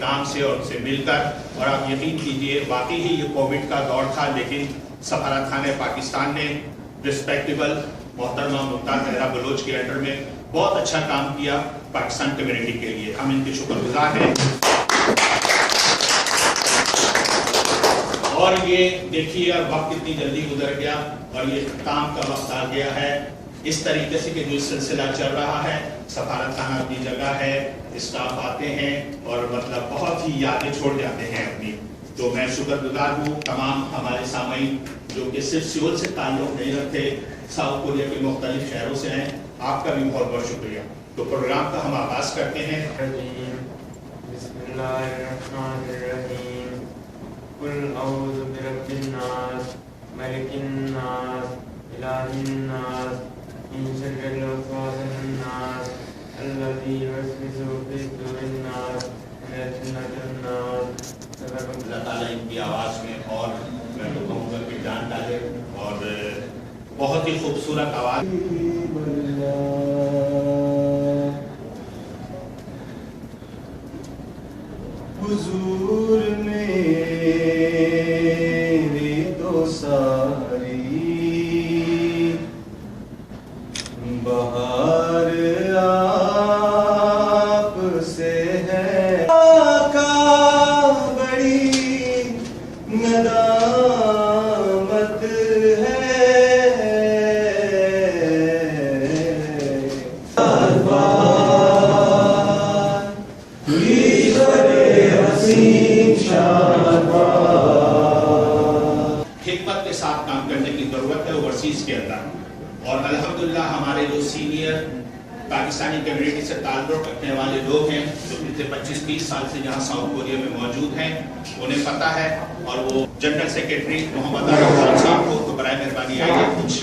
احترام سے اور ان سے مل کر، اور آپ یقین کیجئے واقعی ہی یہ کووڈ کا دور تھا، لیکن سفارت خانہ پاکستان نے رسپیکٹیبل محترمہ ممتاز زہرا بلوچ کے انڈر میں بہت اچھا کام کیا پاکستان کمیونٹی کے لیے. ہم ان کے شکر گزار ہیں. اور یہ دیکھیے وقت کتنی جلدی گزر گیا اور یہ اختتام کا وقت آ گیا ہے. اس طریقے سے کہ جو سلسلہ چل رہا ہے، سفارت خانہ اپنی جگہ ہے، اسٹاف آتے ہیں اور مطلب بہت ہی یادیں چھوڑ جاتے ہیں اپنی. تو میں شکر گزار ہوں تمام ہمارے سامعین جو کہ صرف سیول سے تعلق نہیں رکھتے، ساؤتھ کوریا کے مختلف شہروں سے ہیں. آپ کا بھی بہت بہت شکریہ. تو پروگرام کا ہم آغاز کرتے ہیں. بسم اللہ الرحمن الرحیم. قل اعوذ برب الناس ملک الناس الہ الناس من شر الوسواس الناس الذی یوسوس فی صدور الناس من جنۃ الناس. اللہ تعالیٰ ان کی آواز میں اور میں تو کہوں گا کہ جان ڈالے اور بہت ہی خوبصورت آواز. حضور میری تو ساری بہار آپ سے ہے. آقا بڑی ندامت حکمت کے ساتھ کام کرنے کی ضرورت ہے اوورسیز کے اندر. اور الحمدللہ ہمارے جو سینئر پاکستانی کمیونٹی سے تعلق رکھنے والے لوگ ہیں جو پچھلے 25-30 سال سے یہاں ساؤتھ کوریا میں موجود ہیں، انہیں پتہ ہے. اور وہ جنرل سیکریٹری محمد عارف خان صاحب کو تو برائے مہربانی آئیے کچھ.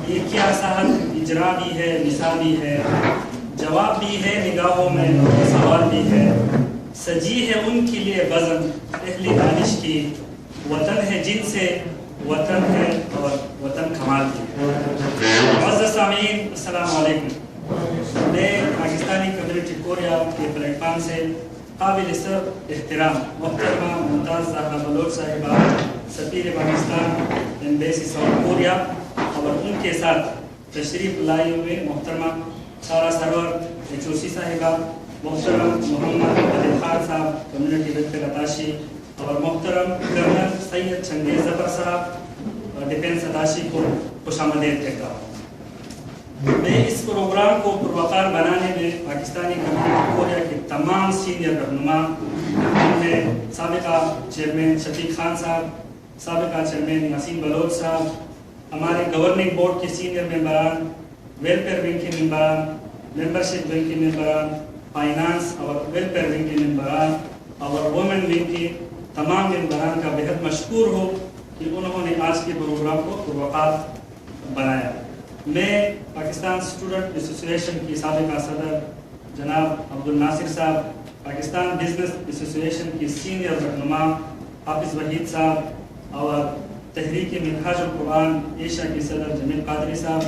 یہ کیا صاحب اجرا بھی ہے، نسا بھی ہے، جواب بھی ہے، نگاہوں میں سوال بھی ہے. سجی ہے ان کے لیے بزم اہل دانش کی، وطن ہے جن سے وطن ہے اور وطن کمال کی. معزز سامعین السلام علیکم. میں پاکستانی کمیونٹی کوریا کے پلیٹ فارم سے قابل سر احترام محترمہ ممتاز زہرا بلوچ صاحبہ سفیر پاکستان ایمبیسی ساؤتھ کوریا اور ان کے ساتھ تشریف لائے ہوئے محترمہ سارا سرور ایچ صاحبہ، محترم محمد علی خان صاحب کمیونٹی ویلفیئر اتاشی اور محترم کرنل سید چنگیز ظفر صاحب ڈیفینس اتاشی کو خوش آمدید کہتا ہوں. میں اس پروگرام کو پروقار بنانے میں پاکستانی کمیونٹی کوریا کے تمام سینئر رہنما، ان میں سابقہ چیئرمین شفیق خان صاحب، سابقہ چیئرمین یاسین بلوچ صاحب، ہمارے گورننگ بورڈ کے سینئر ممبران، ویلفیئر ونگ کے ممبران، ممبرشپ ونگ کے ممبران، فائنانس اور ویلفیئر ونگ کے ممبران اور وومن ونگ کے تمام ممبران کا بہت مشکور ہو کہ انہوں نے آج کے پروگرام کو پروقار بنایا. میں پاکستان اسٹوڈنٹ ایسوسی ایشن کی سابقہ صدر جناب عبد الناصر صاحب، پاکستان بزنس ایسوسی ایشن کی سینئر رہنما حافظ وحید صاحب اور تحریک منہاج القرآن ایشیا کے صدر جمیل قادری صاحب،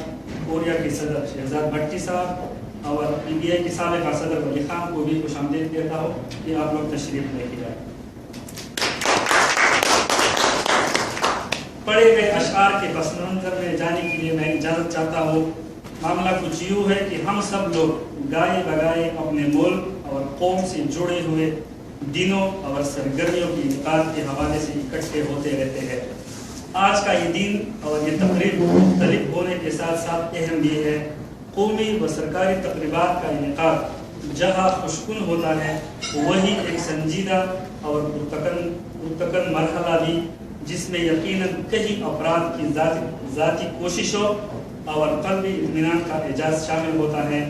کوریا کے صدر شہزاد بھٹی صاحب اور پی بی آئی کے سابقہ صدر ولی خان کو بھی خوش آمدید کہتا ہوں کہ آپ لوگ تشریف لے کے جائیں. پڑھے ہوئے اشعار کے پس منظر میں جانے کے لیے میں اجازت چاہتا ہوں. معاملہ کچھ یوں ہے کہ ہم سب لوگ گائے بگائے اپنے ملک اور قوم سے جڑے ہوئے دنوں اور سرگرمیوں کی انعقاد کے حوالے سے اکٹھے ہوتے رہتے ہیں. آج کا یہ دن اور یہ تقریب مختلف ہونے کے ساتھ ساتھ اہم بھی ہے. قومی و سرکاری تقریبات کا انعقاد جہاں خوشکن ہوتا ہے وہی ایک سنجیدہ اور پرتکن مرحلہ بھی، جس میں یقیناً کئی افراد کی ذاتی کوششوں اور قلبی اطمینان کا اعزاز شامل ہوتا ہے.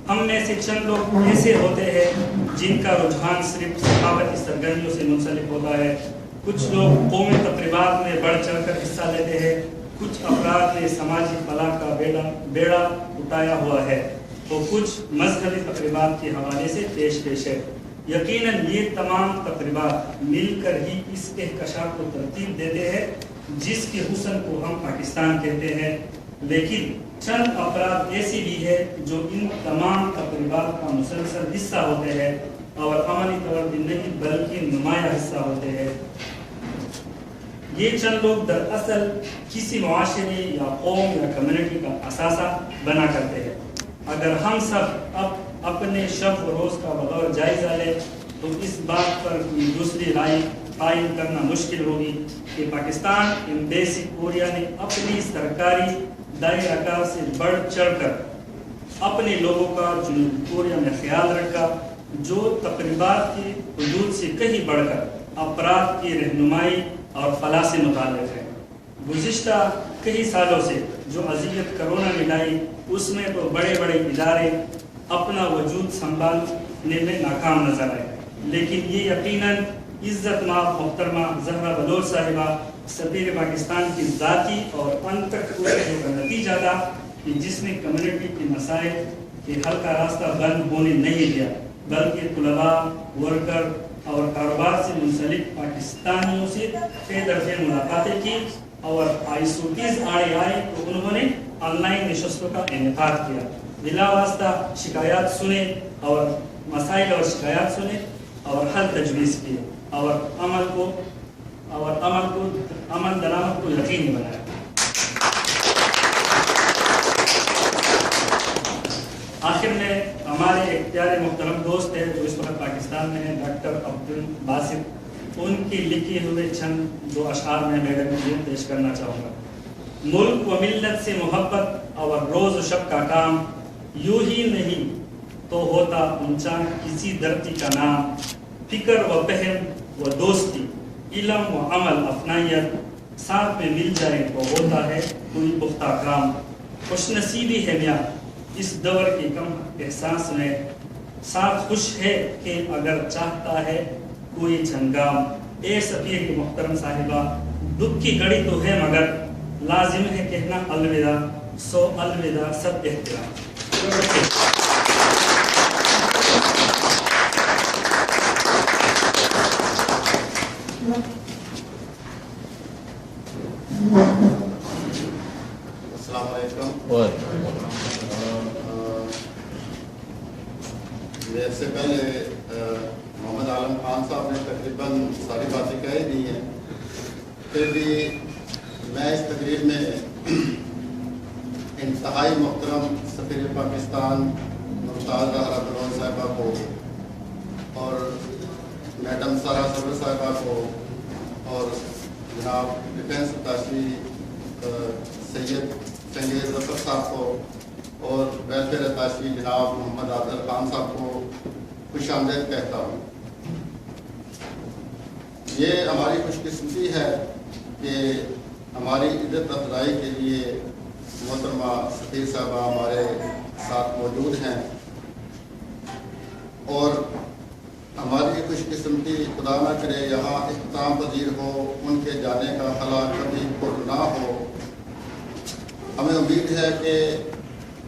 ہم میں سے چند لوگ ایسے ہوتے ہیں جن کا رجحان صرف ثقافتی سرگرمیوں سے منسلک ہوتا ہے. کچھ لوگ قومی تقریبات میں بڑھ چڑھ کر حصہ لیتے ہیں. کچھ افراد نے سماجی فلاح کا بیڑا اٹھایا ہوا ہے تو کچھ مذہبی تقریبات کے حوالے سے پیش ہے. یقیناً یہ تمام تقریبات مل کر ہی اس کہکشاں کو ترتیب دیتے ہیں جس کے حسن کو ہم پاکستان کہتے ہیں. لیکن چند افراد ایسی بھی ہے جو ان تمام تقریبات کا مسلسل حصہ ہوتے ہیں اور عملی طور پر نہیں بلکہ نمایاں حصہ ہوتے ہیں۔ یہ چند لوگ دراصل کسی معاشرے یا قوم یا کمیونٹی کا اثاثہ بنا کرتے ہیں۔ اگر ہم سب اب اپنے شب و روز کا بغور جائزہ لیں تو اس بات پر کوئی دوسری رائے قائم کرنا مشکل ہوگی کہ پاکستان ایمبیسی کوریا نے اپنی سرکاری دائرہ کار سے بڑھ چڑھ کر اپنے لوگوں کا جنوبی کوریا میں خیال رکھا، جو تقریبات کی حدود سے کہیں بڑھ کر افراد کی رہنمائی اور فلاح سے متعلق ہے۔ گزشتہ کئی سالوں سے جو اذیت کرونا نے لائی، اس میں تو بڑے بڑے ادارے اپنا وجود سنبھالنے میں ناکام نظر آئے، لیکن یہ یقیناً عزت مآب محترمہ زہرا بلوچ صاحبہ سفیر پاکستان کی ذاتی اور انتک کوششوں کا نتیجہ تھا کہ جس نے کمیونٹی کے مسائل کے حل کا راستہ بند ہونے نہیں دیا، بلکہ طلباء، ورکر اور کاروبار سے منسلک پاکستانیوں سے فے در فے ملاقاتیں کی، اور آئیسوٹیز آڑے آئے تو انہوں نے آن لائن نشستوں کا انعقاد کیا، بلا واسطہ شکایات سنے اور مسائل اور شکایات سنے اور حل تجویز کیے اور امن درآمد کو یقینی بنایا۔ آخر میں ہمارے ایک پیارے محترم دوست ہیں جو اس وقت پاکستان میں ہیں، ڈاکٹر عبدالباسط، ان کی لکھی ہوئے چند دو اشعار میں میڈم کو پیش کرنا چاہوں گا۔ ملک و ملت سے محبت اور روز و شب کا کام، یوں ہی نہیں تو ہوتا اونچا کسی دھرتی کا نام، فکر و فہم و دوستی، علم و عمل افنائیت، ساتھ میں مل جائے تو ہوتا ہے کوئی پختہ کام۔ خوش نصیبی ہے میاں اس دور کے کم احساس میں، ساتھ خوش ہے کہ اگر چاہتا ہے کوئی جھنگام۔ اے سفیر کی محترم صاحبہ، دکھ کی گھڑی تو ہے مگر لازم ہے کہنا الوداع، سو الوداع سب احترام۔ السلام علیکم۔ میرے سے پہلے محمد عالم خان صاحب نے تقریباً ساری باتیں کہہ دی ہیں، پھر بھی میں اس تقریب میں انتہائی محترم سفیر پاکستان ممتاز زہرا بلوچ صاحبہ کو اور میڈم سارا سرور صاحبہ کو اور جناب ڈیفینس اتاشی سید چنگیز ظفر صاحب کو اور ویلفیئر اتاشی جناب محمد عادل خان صاحب کو خوش آمدید کہتا ہوں۔ یہ ہماری خوش قسمتی ہے کہ ہماری عزت افزائی کے لیے محترمہ سفیر صاحبہ ہمارے ساتھ موجود ہیں، اور ہماری خوش قسمتی خدا نہ کرے یہاں اختتام پذیر ہو، ان کے جانے کا خلا کبھی پر نہ ہو۔ ہمیں امید ہے کہ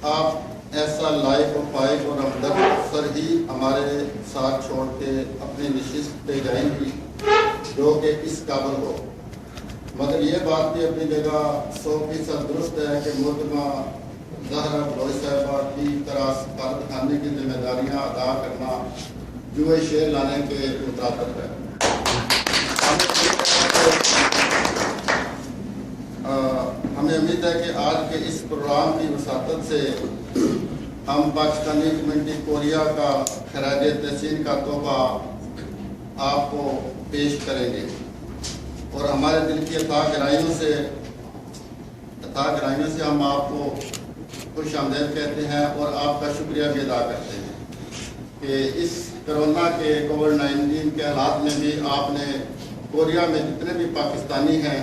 آپ ایسا لائق و فائق اور ہمدرد افسر ہی ہمارے ساتھ چھوڑ کے اپنی نشست پہ جائیں گی جو کہ اس قابل ہو، مگر یہ بات بھی اپنی جگہ 100% درست ہے کہ محترمہ زہرا بلوچ صاحبہ کی طرح سفارت خانے کی ذمہ داریاں ادا کرنا جوئے شیر لانے کے مطابق ہے۔ ہمیں امید ہے کہ آج کے اس پروگرام کی وساطت سے ہم پاکستانی کمیونٹی کوریا کا خراج تحسین کا تحفہ آپ کو پیش کریں گے، اور ہمارے دل کی عطا گرائیوں سے ہم آپ کو خوش آمدید کہتے ہیں اور آپ کا شکریہ بھی ادا کرتے ہیں کہ اس کرونا کے کووڈ-19 کے حالات میں بھی آپ نے کوریا میں جتنے بھی پاکستانی ہیں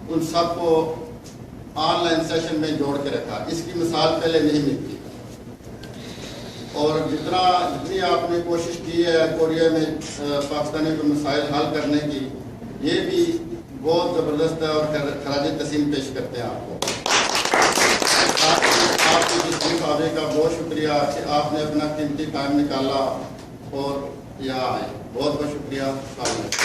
ان سب کو آن لائن سیشن میں جوڑ کے رکھا۔ اس کی مثال پہلے نہیں ملتی، اور جتنی آپ نے کوشش کی ہے کوریا میں پاکستانی کے مسائل حل کرنے کی، یہ بھی بہت زبردست ہے، اور خراج تحسین پیش کرتے ہیں آپ کو۔ آپ کی جسمی کعبے کا بہت شکریہ کہ آپ نے اپنا قیمتی ٹائم نکالا اور یہاں آئے، بہت بہت شکریہ۔ السلام علیکم۔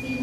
3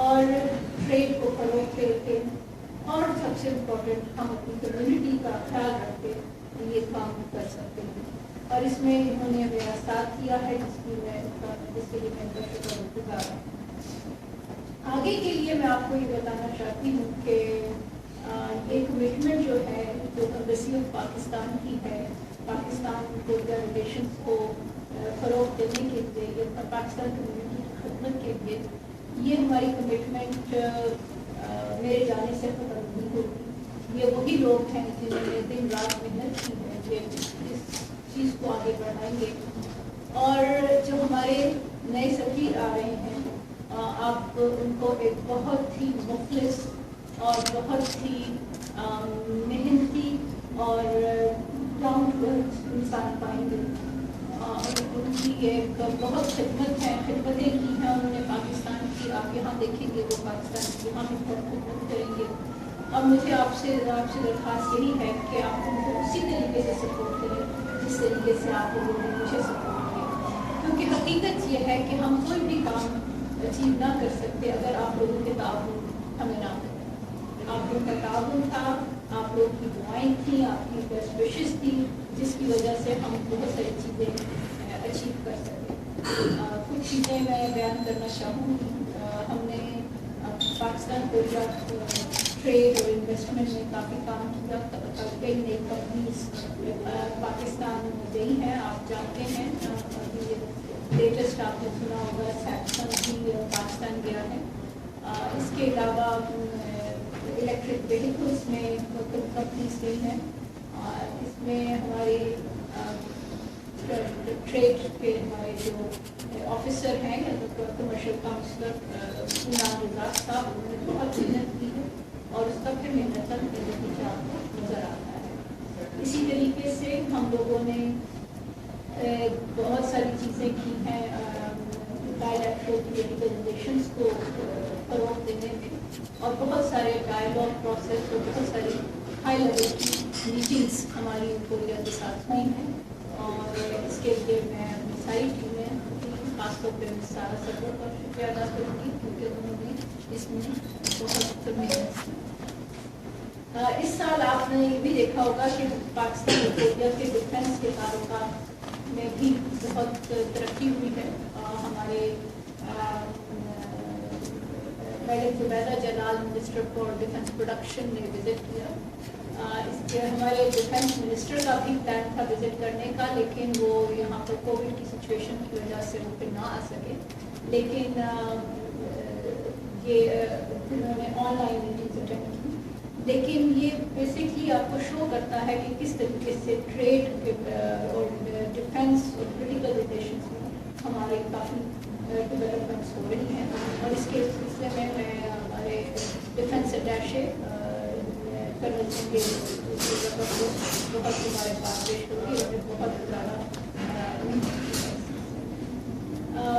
اور ٹریڈ کو فروغ دے کے اور سب سے امپورٹنٹ ہم اپنی کمیونٹی کا خیال رکھ کے یہ کام کر سکتے ہیں. اور اس میں انہوں نے میرا ساتھ دیا ہے جس کے لیے میں ان کا شکر گزار ہوں. آگے کے لیے میں آپ کو یہ بتانا چاہتی ہوں کہ یہ کمٹمنٹ جو ہے جو ایمبیسی آف پاکستان کی ہے پاکستان کو ریلیشنس کو فروغ دینے کے لیے یا پاکستان کمیونٹی کی خدمت کے لیے یہ ہماری کمٹمنٹ میرے جانے سے ختم نہیں ہوگی. یہ وہی لوگ ہیں جنہوں نے دن رات محنت کی ہے کہ اس چیز کو آگے بڑھائیں گے. اور جو ہمارے نئے سفیر آ رہے ہیں آپ ان کو ایک بہت ہی مخلص اور بہت ہی محنتی اور ڈاؤن ٹو ارتھ انسان پائیں گے. ان کی ایک بہت خدمت ہے خدمتیں کی ہیں انہوں نے پاکستان کی. آپ یہاں دیکھیں گے وہ پاکستان کی یہاں بھی بہت خدمت کریں گے. اب مجھے آپ سے درخواست یہی ہے کہ آپ ان کو اسی طریقے سے سپورٹ کریں جس طریقے سے آپ لوگوں نے مجھے سپورٹ کیا. کیونکہ حقیقت یہ ہے کہ ہم کوئی بھی کام اچیو نہ کر سکتے اگر آپ لوگوں کے تعاون ہمیں نہ کریں. آپ لوگوں کا تعاون تھا, آپ لوگ کی دعائیں تھیں, آپ کی بیسٹ وشز تھی جس کی وجہ سے ہم بہت ساری چیزیں اچیو کر سکے. کچھ چیزیں میں بیان کرنا چاہوں گی. ہم نے پاکستان کو ٹریڈ اور انویسٹمنٹ میں کافی کام کیا. کئی نئی کمپنیز پاکستان میں گئی ہیں. آپ جانتے ہیں لیٹسٹ آپ نے سنا ہوگا سیمسنگ بھی پاکستان گیا ہے. اس کے علاوہ الیکٹرک ویہیکلس میں کمپنیز گئی ہیں. اس میں ہمارے ٹریڈ کے ہمارے جو آفیسر ہیں کمرشل کاؤنسلر عمران رزاق صاحب انہوں نے بہت محنت کی ہے اور اس کا پھر محنت کا نتیجہ آپ کو نظر آتا ہے. اسی طریقے سے ہم لوگوں نے بہت ساری چیزیں کی ہیں بائیلیٹرل پولیٹیکل ریلیشنس کو فروغ دینے میں اور بہت سارے ڈائیلاگ پروسیس اور بہت ساری ہائی لیول کی میٹنگس ہماری کوریا کے ساتھ ہوئی ہیں. اور اس کے لیے میں اپنی ساری ٹیمیں خاص طور پہ سارا سرور کا شکریہ ادا کروں گی کیونکہ انہوں نے اس میں بہت محنت کی. اس سال آپ نے یہ بھی دیکھا ہوگا کہ پاکستان اور کوریا کے ڈیفینس کے کاروبار میں بھی بہت ترقی ہوئی ہے. ہمارے madam Zubaida Jalal minister for defence production نے وزٹ کیا. اس کے ہمارے ڈیفینس منسٹر کا بھی پلان تھا وزٹ کرنے کا لیکن وہ یہاں پر کووڈ کی سچویشن کی وجہ سے وہ پھر نہ آ سکے. لیکن یہ انہوں نے آن لائن میٹنگز اٹینڈ کی. لیکن یہ بیسکلی آپ کو شو کرتا ہے کہ کس طریقے سے ٹریڈ اور ڈیفینس اور پولیٹیکل ریلیشنس میں ہمارے کافی ڈیولپمنٹس ہو رہی ہیں. اور اس کے سلسلے میں ہمارے ڈیفینس اٹیشے کرنل سنگھ کو بہت ہمارے پاس پیش ہوگی اور بہت زیادہ.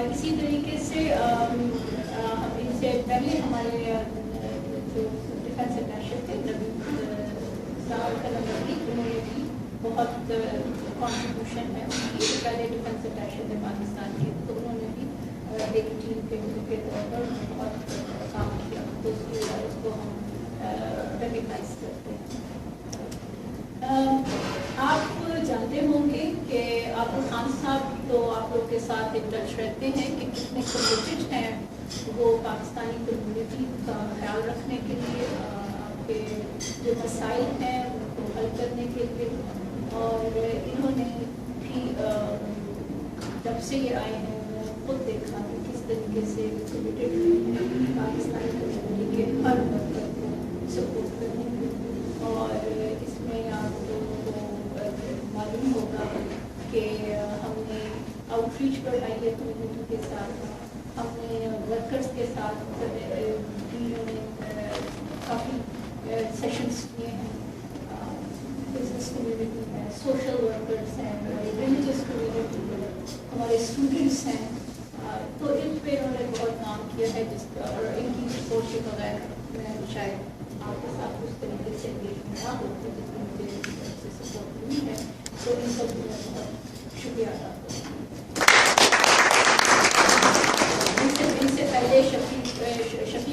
اسی طریقے سے ان سے پہلے ہمارے جو ڈیفینس اٹیشے تھے انہوں نے بھی بہت کانٹریبیوشن ہے ان کی. پہلے ڈیفینس اٹیشے تھے پاکستان کے تو انہوں نے بھی ایک ٹیم کے طور پر بہت کام کیا تو اس کو ہم ریکگنائز کرتے ہیں. آپ جانتے ہوں گے کہ آپ خان صاحب تو آپ لوگ کے ساتھ ان ٹچ رہتے ہیں کہ کتنے کمیٹڈ ہیں وہ پاکستانی کمیونٹی کا خیال رکھنے کے لیے, آپ کے جو مسائل ہیں ان کو حل کرنے کے لیے. اور انہوں نے بھی جب سے یہ آئے ہیں خود دیکھا کہ کس طریقے سے کمیٹڈ ہیں پاکستانی کمیونٹی کے ہر ورکر کو سپورٹ کرنے میں. اور اس میں آپ لوگوں کو معلوم ہوگا کہ ہم نے آؤٹ ریچ بڑھائی ہے کمیونٹی کے ساتھ. ہم نے ورکرس کے ساتھ انہوں نے کافی سیشنس کیے ہیں. بزنس کمیونٹی ہے, سوشل ورکرس ہیں, ریلیجیس کمیونٹی ہے, ہمارے اسٹوڈنٹس ہیں. تو ان پہ انہوں نے بہت کام کیا ہے جس کا اور ان کی سپورٹ کے بغیر میں شاید آپ کے ساتھ اس طریقے سے انگیجمنٹ نہ ہوتے جس میں مجھے سے سپورٹ ملی ہے. تو ان سب کو میں بہت شکریہ ادا کروں گی. ان سے پہلے شفیق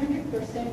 100%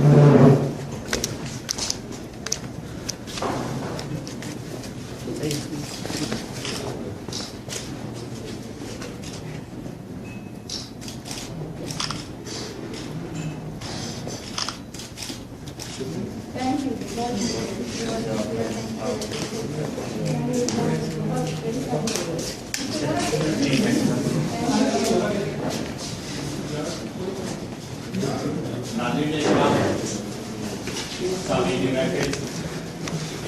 Thank you.